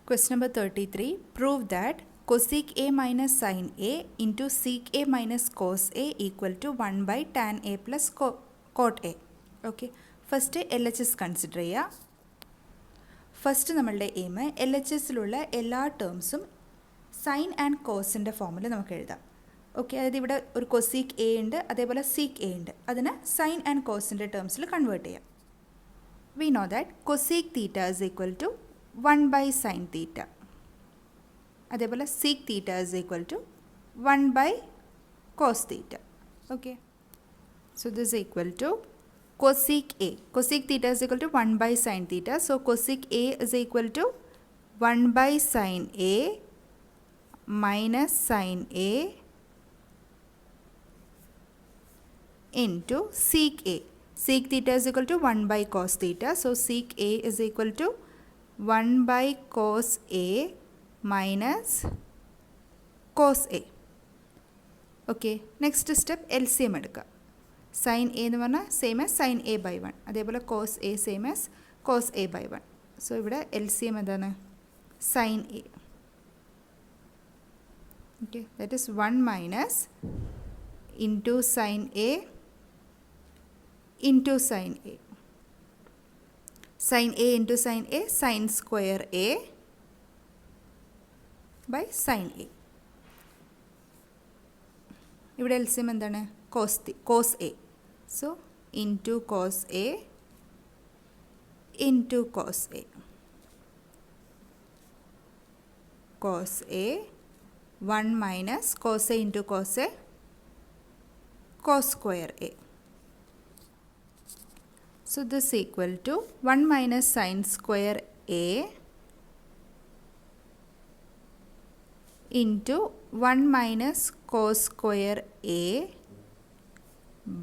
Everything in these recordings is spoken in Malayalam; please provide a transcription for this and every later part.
Question number 33. Prove that cosec A minus sin A into sec A minus cos A equal to 1 by tan A plus cot A. Okay. First L H S consider ചെയ്യുക. ഫസ്റ്റ് നമ്മളുടെ എയിം എൽ എച്ച് എസിലുള്ള എല്ലാ ടേംസും സൈൻ ആൻഡ് കോസിൻ്റെ ഫോമിൽ നമുക്ക് എഴുതാം. ഓക്കെ, അതായത് ഇവിടെ ഒരു കൊസീക്ക് എ ഉണ്ട്, അതേപോലെ സീക്ക് എ ഉണ്ട്. അതിനെ സൈൻ ആൻഡ് കോസിൻ്റെ ടേംസിൽ കൺവേർട്ട് ചെയ്യാം. We know that cosec theta is equal to 1 by sin തീറ്റ. അതേപോലെ sec theta is equal to 1 by cos തീറ്റ. Okay, so this equal to cosec A. Cosec theta is equal to 1 by sin theta. So cosec A is equal to 1 by sin A minus sin A into sec A. Sec theta is equal to 1 by cos theta. So sec A is equal to 1 by cos A minus cos A. Okay, next step LCM എടുക്കുക. സൈൻ എ എന്ന് പറഞ്ഞാൽ same as sine A by 1, അതേപോലെ cos A same as cos A by 1. So ഇവിടെ എൽ സി എം എന്താണ്? Sine A. Okay, that is 1 minus into sine A into sine A. Sine A into sine A, sine square A by sine A. ഇവിടെ എൽ സി എം എന്താണ്? Cos A. So into cos A into cos A. Cos A 1 minus cos A into cos A, cos square A. So this equal to 1 minus sin square A into 1 minus cos square A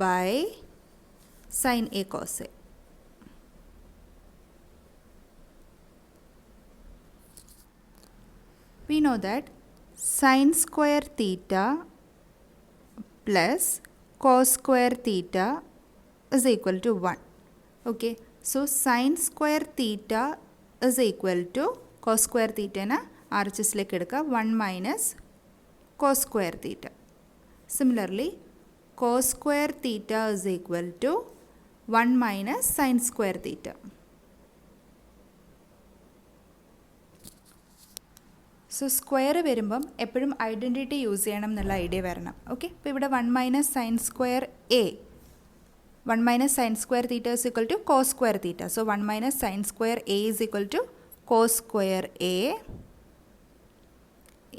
by sin A cos A. We know that sin square theta plus cos square theta is equal to 1. Okay, so sin square theta is equal to cos square theta na RHS like edukka 1 minus cos square theta. Similarly, cos square theta is equal to 1 minus sin square theta. So square വരുമ്പം എപ്പോഴും ഐഡൻറ്റിറ്റി യൂസ് ചെയ്യണം എന്നുള്ള ഐഡിയ വരണം. ഓക്കെ, അപ്പോൾ ഇവിടെ 1 minus sine square A, 1 minus sine square theta is equal to cos square theta. So 1 minus sine square A is equal to cos square A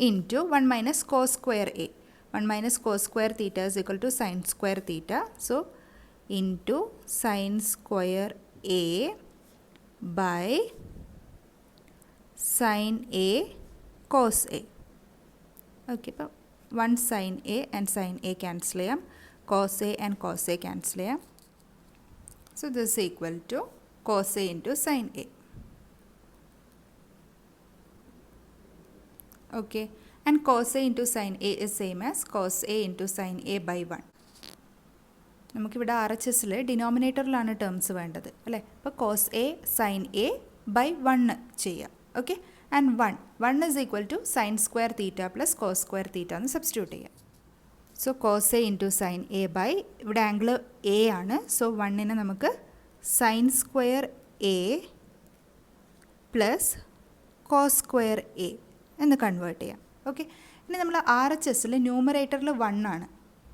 into 1 minus cos square A. 1 minus cos square theta is equal to sin square theta. So into sin square A by sin A cos A. Okay, അപ്പോൾ 1 sin A and sin A cancel ചെയ്യാം, cos A and cos A cancel ചെയ്യാം. So this is equal to cos A into sin A. Okay, and cos A into sin A is same as cos A into sin A by 1. നമുക്കിവിടെ ആർ എച്ച് എസിൽ ഡിനോമിനേറ്ററിലാണ് ടേംസ് വേണ്ടത് അല്ലേ. അപ്പോൾ cos A sine A by 1 ചെയ്യാം. Okay, and 1 is equal to sine square theta plus cos square theta എന്ന് സബ്സ്റ്റിറ്റ്യൂട്ട് ചെയ്യാം. So cos A into sine A by, ഇവിടെ ആംഗിൾ എ ആണ്, സോ 1നെ നമുക്ക് sine square A plus cos square A എന്ന് കൺവേർട്ട് ചെയ്യാം. ഓക്കെ, ഇനി നമ്മൾ ആർ എച്ച് എസിൽ ന്യൂമറേറ്ററിൽ 1 ആണ്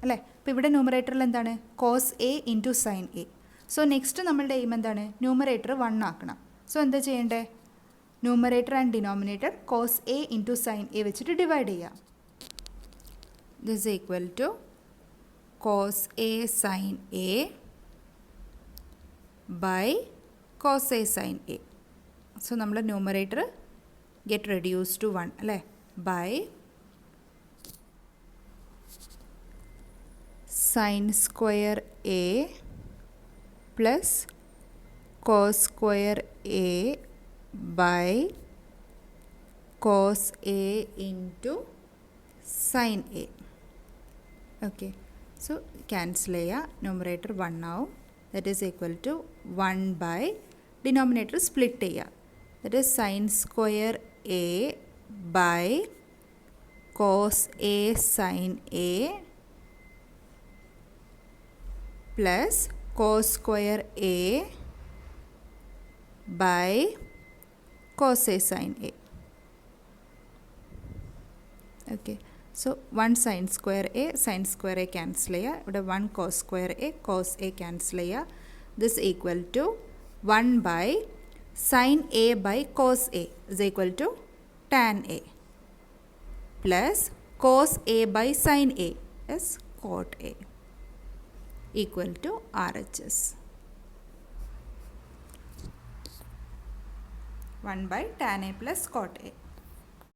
അല്ലേ. അപ്പോൾ ഇവിടെ ന്യൂമറേറ്ററിൽ എന്താണ്? Cos A into sine A. So next നമ്മളുടെ എയിം എന്താണ്? ന്യൂമറേറ്റർ 1 ആക്കണം. സോ എന്താ ചെയ്യേണ്ടത്? Numerator and denominator cos A into sine A വെച്ചിട്ട് ഡിവൈഡ് ചെയ്യാം. This equal to cos A sine A by cos A sine A. So നമ്മുടെ ന്യൂമറേറ്റർ get reduced to 1 അല്ലേ, by sin square A plus cos square A by cos A into sin A. Okay, so cancel ചെയ്യുക, numerator 1 ആവും. That is equal to 1 by denominator split ചെയ്യുക. That is sin square A by cos A sin A plus cos square A by cos A sin A. Okay, so 1 sin square A cancel ചെയ്യുക. ഇവിടെ 1 cos square A cancel ചെയ്യുക. This equal to 1 by sin A by cos A is equal to tan A plus cos A by sin A is cot A equal to RHS. 1 by tan A plus cot A.